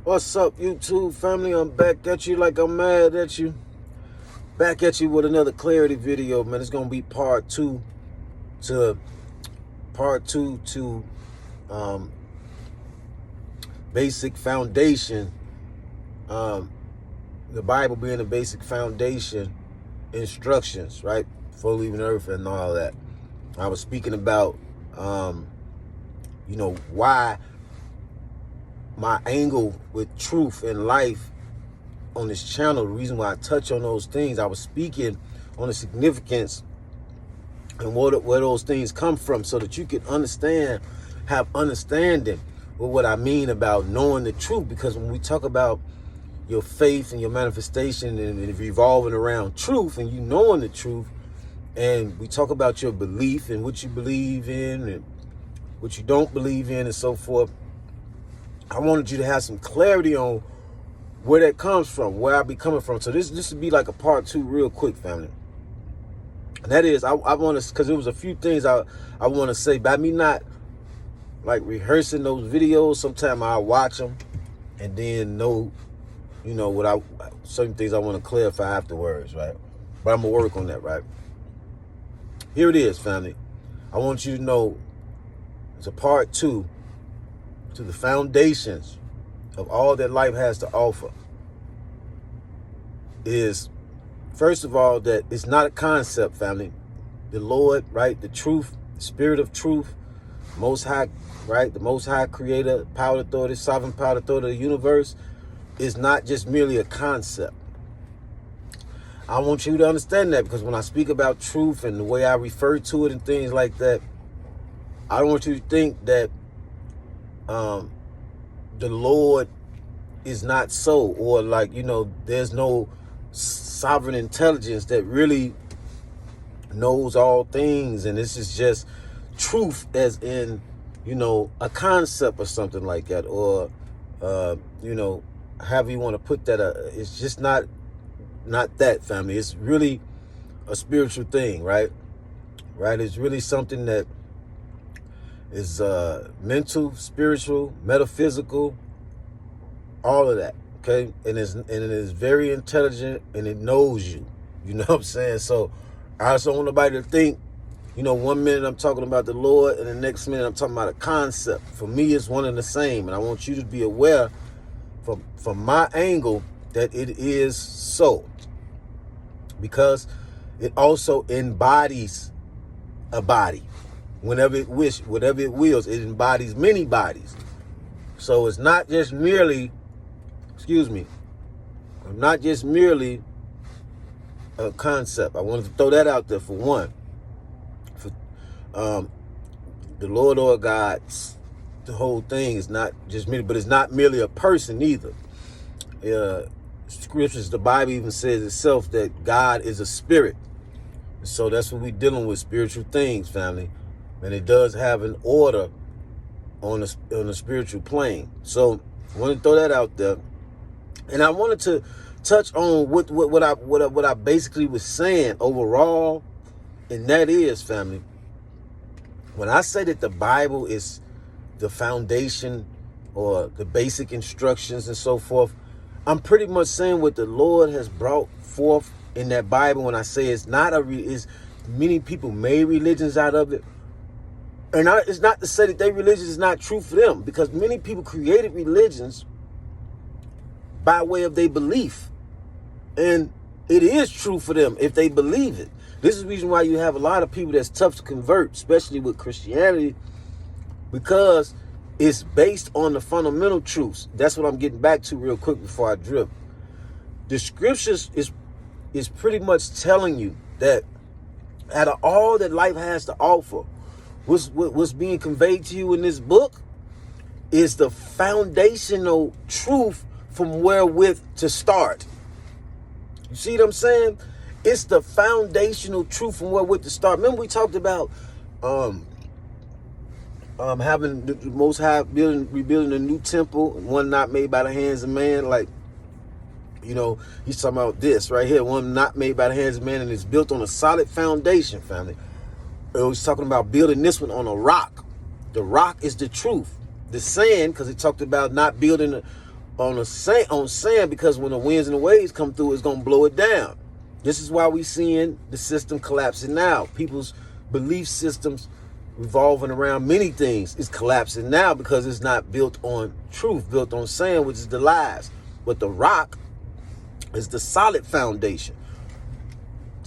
What's up, YouTube family? I'm back at you like I'm mad at you. Back at you with another clarity video, man. It's gonna be part two to um, basic foundation. The Bible being the basic foundation instructions, right? For leaving Earth and all that. I was speaking about, why my angle with truth and life on this channel, the reason why I touch on those things, I was speaking on the significance and where those things come from so that you can understand, have understanding with what I mean about knowing the truth. Because when we talk about your faith and your manifestation and revolving around truth and you knowing the truth, and we talk about your belief and what you believe in and what you don't believe in and so forth, I wanted you to have some clarity on where that comes from, where I be coming from. So this would be like a part two real quick, family. And that is, I want to, because there was a few things I want to say. By me not like rehearsing those videos, sometimes I watch them and then know, certain things I want to clarify afterwards, right? But I'm going to work on that, right? Here it is, family. I want you to know it's a part two to the foundations of all that life has to offer. Is, first of all, that it's not a concept, family. The Lord, right? The truth, the spirit of truth, Most High, right? The Most High creator, power, authority, sovereign power, authority of the universe is not just merely a concept. I want you to understand that, because when I speak about truth and the way I refer to it and things like that, I don't want you to think that the Lord is not so, or like, there's no sovereign intelligence that really knows all things, and this is just truth as in, a concept or something like that, or, however you want to put that. It's just not that, family. It's really a spiritual thing, right? Right? It's really something that is mental, spiritual, metaphysical, all of that, okay? And it is very intelligent, and it knows you. You know what I'm saying? So I also want nobody to think, 1 minute I'm talking about the Lord and the next minute I'm talking about a concept. For me, it's one and the same. And I want you to be aware from my angle that it is so. Because it also embodies a body. Whenever it wills, it embodies many bodies. So it's not just merely, not just merely a concept. I wanted to throw that out there for one. For the Lord or God, the whole thing is not just merely, but it's not merely a person either. Scriptures, the Bible even says itself that God is a spirit. So that's what we're dealing with, spiritual things, family. And it does have an order on the spiritual plane. So I want to throw that out there. And I wanted to touch on what I basically was saying overall. And that is, family, when I say that the Bible is the foundation or the basic instructions and so forth, I'm pretty much saying what the Lord has brought forth in that Bible. When I say it's not many people made religions out of it. And it's not to say that their religion is not true for them, because many people created religions by way of their belief. And it is true for them if they believe it. This is the reason why you have a lot of people that's tough to convert, especially with Christianity, because it's based on the fundamental truths. That's what I'm getting back to real quick before I drift. The scriptures is pretty much telling you that out of all that life has to offer, what's being conveyed to you in this book is the foundational truth from wherewith to start. You see what I'm saying? It's the foundational truth from wherewith to start. Remember we talked about having the Most High rebuilding a new temple, one not made by the hands of man. Like, he's talking about this right here, one not made by the hands of man, and it's built on a solid foundation, family. He's talking about building this one on a rock. The rock is the truth. The sand, because it talked about not building on sand, because when the winds and the waves come through, it's gonna blow it down. This is why we seeing the system collapsing now. People's belief systems revolving around many things is collapsing now because it's not built on truth, built on sand, which is the lies. But the rock is the solid foundation.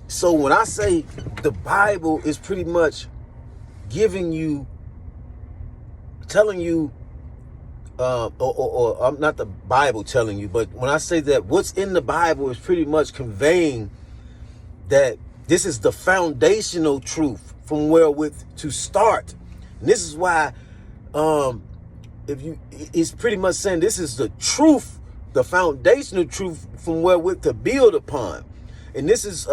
So when I say the Bible is pretty much telling you, or I'm not the Bible telling you, but when I say that what's in the Bible is pretty much conveying that this is the foundational truth from wherewith to start. And this is why it's pretty much saying this is the truth, the foundational truth from wherewith to build upon. And this is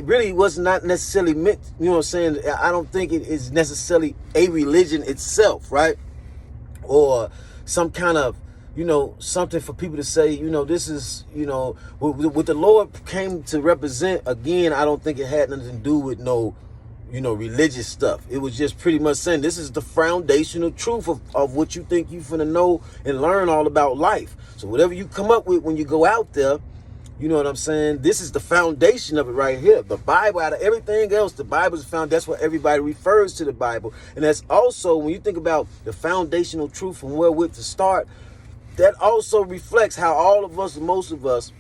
really was not necessarily meant, you know what I'm saying? I don't think it is necessarily a religion itself, right? Or some kind of, something for people to say, this is, what the Lord came to represent. Again, I don't think it had nothing to do with no, religious stuff. It was just pretty much saying this is the foundational truth of what you think you're finna know and learn all about life. So whatever you come up with when you go out there, you know what I'm saying? This is the foundation of it right here. The Bible, out of everything else, the Bible is found. That's what everybody refers to the Bible. And that's also, when you think about the foundational truth from wherewith to start, that also reflects how all of us, most of us,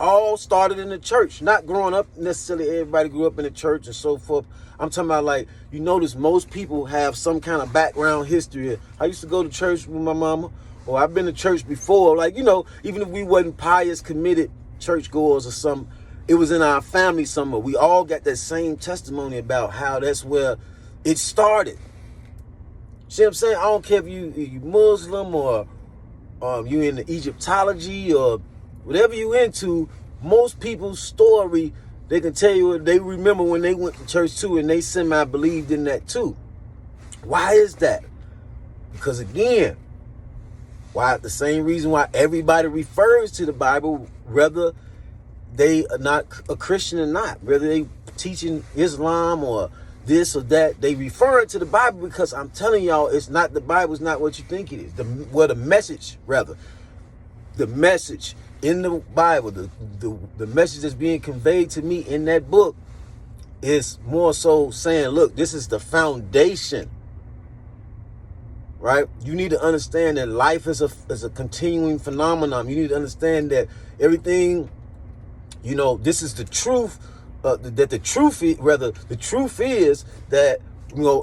all started in the church. Not growing up necessarily, everybody grew up in the church and so forth. I'm talking about, like, you notice most people have some kind of background history. I used to go to church with my mama. Or I've been to church before, like, even if we wasn't pious, committed churchgoers or something, it was in our family somewhere. We all got that same testimony about how that's where it started. See what I'm saying? I don't care if you Muslim or you into Egyptology or whatever you into, most people's story, they can tell you they remember when they went to church too, and they semi-believed in that too. Why is that? Because again, the same reason why everybody refers to the Bible, whether they are not a Christian or not, whether they teaching Islam or this or that, they refer to the Bible because I'm telling y'all, the Bible's not what you think it is. The message in the Bible, the message that's being conveyed to me in that book is more so saying, look, this is the foundation. Right? You need to understand that life is a continuing phenomenon. You need to understand that everything, this is the truth. The truth is that,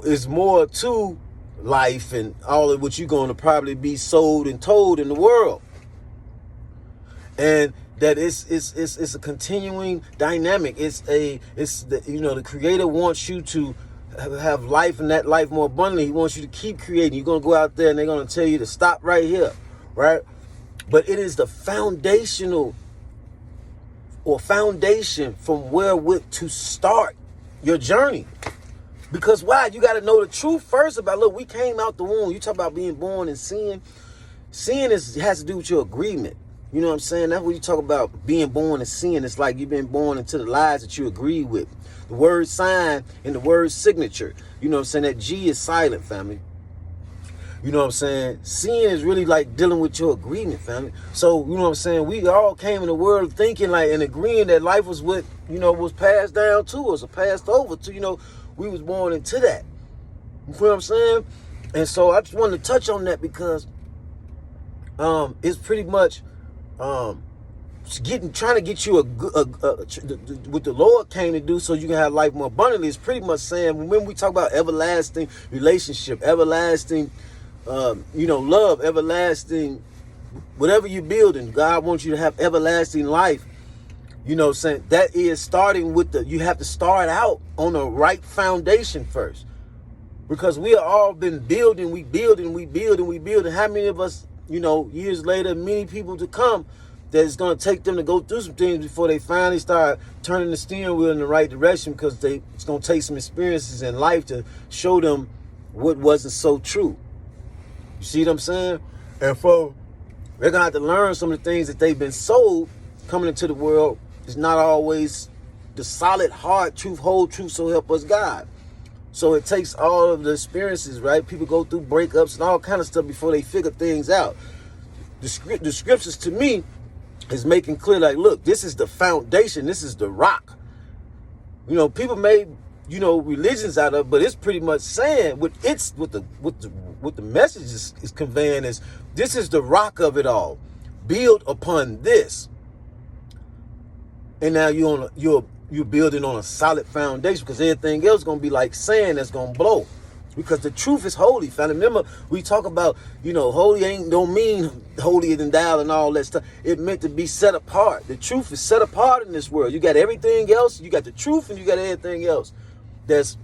is more to life and all of what you're going to probably be sold and told in the world. And that it's a continuing dynamic. The Creator wants you to have life and that life more abundantly. He wants you to keep creating. You're going to go out there and they're going to tell you to stop right here, right? But it is the foundation from wherewith to start your journey. Because why? You got to know the truth first about, look, we came out the womb. You talk about being born in sin. Sin has to do with your agreement. You know what I'm saying? That's what you talk about, being born in sin. It's like you've been born into the lies that you agree with. The word sign and the word signature. You know what I'm saying? That G is silent, family. You know what I'm saying? Sin is really like dealing with your agreement, family. So, you know what I'm saying? We all came in the world thinking like and agreeing that life was what, was passed down to us or passed over to, we was born into that. You feel what I'm saying? And so I just wanted to touch on that because it's pretty much trying to get you what the Lord came to do so you can have life more abundantly. Is pretty much saying when we talk about everlasting relationship, everlasting love, everlasting whatever you're building, God wants you to have everlasting life. Saying that is starting with you have to start out on the right foundation first, because we have all been building, we build. How many of us, years later, many people to come, that it's going to take them to go through some things before they finally start turning the steering wheel in the right direction, because it's going to take some experiences in life to show them what wasn't so true. You see what I'm saying? And so they're going to have to learn some of the things that they've been sold coming into the world. It's not always the solid, hard truth, whole truth, so help us God. So it takes all of the experiences, right? People go through breakups and all kind of stuff before they figure things out. The scriptures to me is making clear, like, look, this is the foundation. This is the rock. You know, people made, you know, religions out of, but it's pretty much saying what the message is conveying is this is the rock of it all. Build upon this. And now you're building on a solid foundation, because everything else is going to be like sand that's going to blow. Because the truth is holy, fam. Remember, we talk about, you know, holy don't mean holier than thou and all that stuff. It meant to be set apart. The truth is set apart in this world. You got everything else. You got the truth and you got everything else. That's,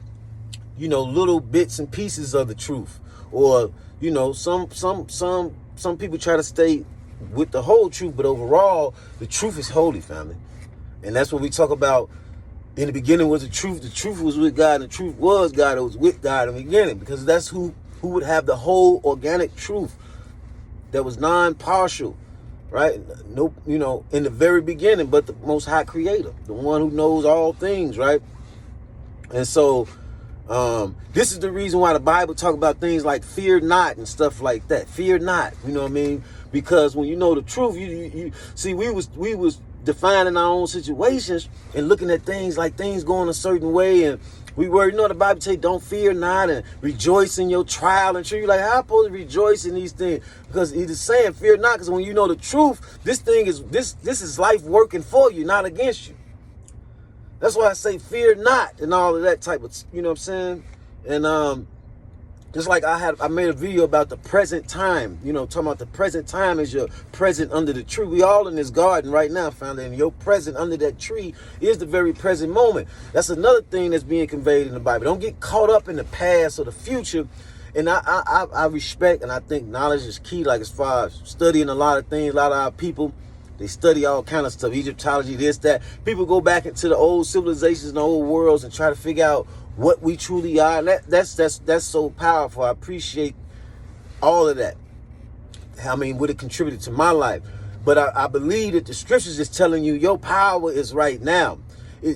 you know, little bits and pieces of the truth. Or, you know, some people try to stay with the whole truth, but overall, the truth is holy, family. And that's what we talk about. In the beginning was the truth. The truth was with God. And the truth was God. It was with God in the beginning, because that's who would have the whole organic truth that was non-partial, right? No, you know, in the very beginning, but the Most High Creator, the one who knows all things, right? And so this is the reason why the Bible talk about things like fear not and stuff like that. Fear not, you know what I mean? Because when you know the truth, you see, we was defining our own situations and looking at things like things going a certain way, and we were, you know, the Bible say don't fear not and rejoice in your trial and true. You're like, how am I supposed to rejoice in these things? Because it is saying fear not, because when you know the truth, this is life working for you, not against you. That's why I say fear not and all of that type of, you know what I'm saying? And just like I made a video about the present time, you know, talking about the present time is your present under the tree. We all in this garden right now, family, and your present under that tree is the very present moment. That's another thing that's being conveyed in the Bible. Don't get caught up in the past or the future. And I respect, and I think knowledge is key, like as far as studying a lot of things. A lot of our people, they study all kind of stuff, Egyptology, this, that. People go back into the old civilizations and the old worlds and try to figure out what we truly are. And that's so powerful. I appreciate all of that. I mean, what it contributed to my life. But I believe that the scriptures is telling you your power is right now.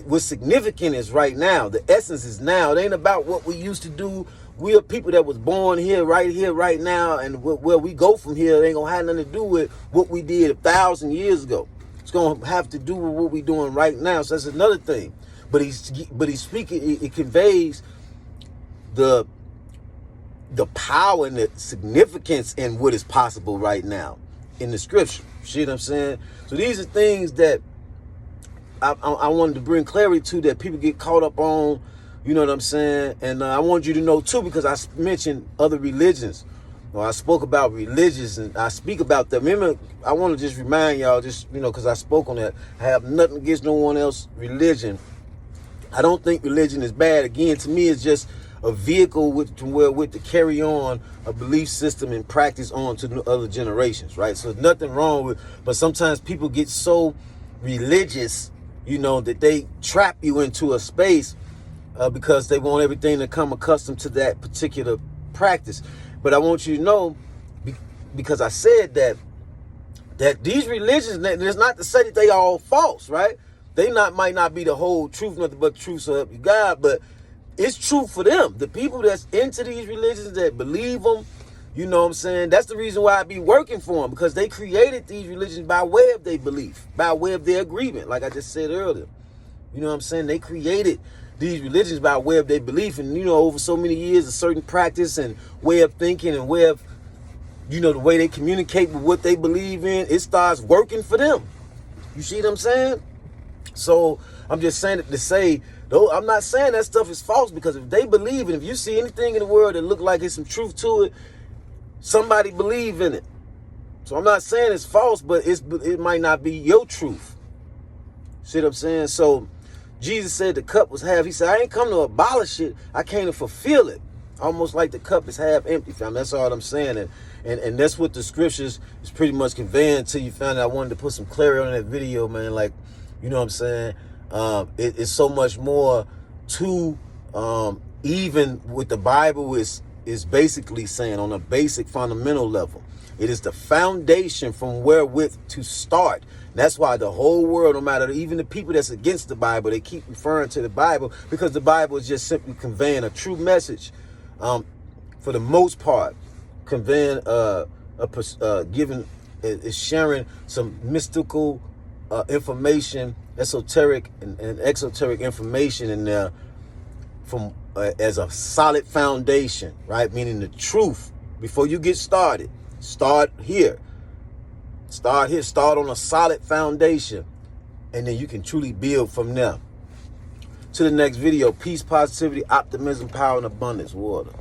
What's significant is right now. The essence is now. It ain't about what we used to do. We are people that was born here, right now. And where we go from here, it ain't going to have nothing to do with what we did 1,000 years ago. It's going to have to do with what we're doing right now. So that's another thing. But he's speaking, it conveys the power and the significance in what is possible right now in the scripture. See what I'm saying? So these are things that I wanted to bring clarity to, that people get caught up on, you know what I'm saying? And I want you to know too, because I mentioned other religions, or I spoke about religions, and I speak about them. Remember, I want to just remind y'all, just, you know, because I spoke on that. I have nothing against no one else's religion. I don't think religion is bad. Again, to me, it's just a vehicle with to carry on a belief system and practice on to other generations, right? So there's nothing wrong with, but sometimes people get so religious, you know, that they trap you into a space because they want everything to come accustomed to that particular practice. But I want you to know, because I said that these religions, it's not to say that they all false, right? They might not be the whole truth, nothing but the truth, so help you God, but it's true for them. The people that's into these religions, that believe them, you know what I'm saying? That's the reason why I be working for them, because they created these religions by way of their belief, by way of their agreement, like I just said earlier. You know what I'm saying? They created these religions by way of their belief, and, you know, over so many years, a certain practice and way of thinking and way of, you know, the way they communicate with what they believe in, it starts working for them. You see what I'm saying? So I'm just saying it to say, though, I'm not saying that stuff is false, because if they believe it, if you see anything in the world that look like there's some truth to it, somebody believe in it. So I'm not saying it's false, but it might not be your truth. See what I'm saying? So Jesus said the cup was half. He said, I ain't come to abolish it. I came to fulfill it. Almost like the cup is half empty, fam. That's all I'm saying. And that's what the scriptures is pretty much conveying to you, fam. I wanted to put some clarity on that video, man. Like, you know what I'm saying? It's so much more to, even with the Bible, is is basically saying on a basic fundamental level, it is the foundation from wherewith to start. That's why the whole world, no matter, even the people that's against the Bible, they keep referring to the Bible, because the Bible is just simply conveying a true message, for the most part, conveying is sharing some mystical information, esoteric and exoteric information in there from as a solid foundation, right? Meaning the truth. Before you get started, start here. Start on a solid foundation, and then you can truly build from there. To the next video. Peace, positivity, optimism, power, and abundance. Water.